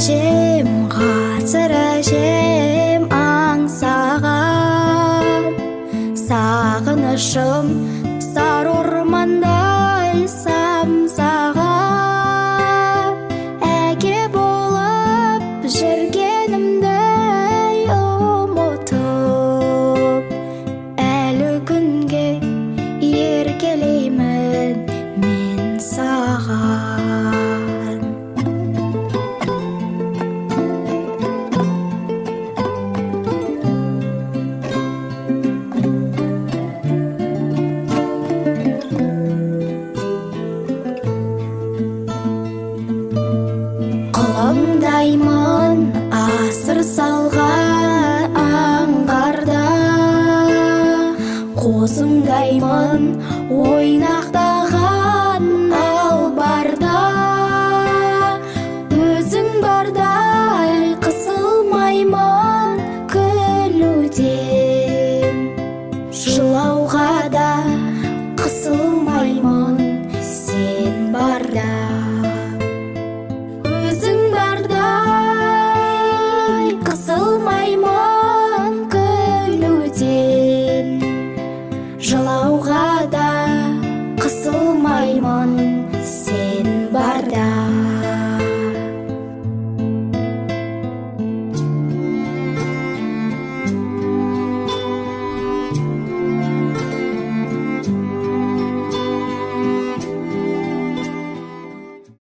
әжем, ғасыр әжем аңсаған. Сағынышым сары ормандай самсаған. Әке болып жүргенімді ұмытып, әлі күнге еркелеймін мен саған. Құлымдаймын асыр салған аңғарда, қозымдаймын ойнақ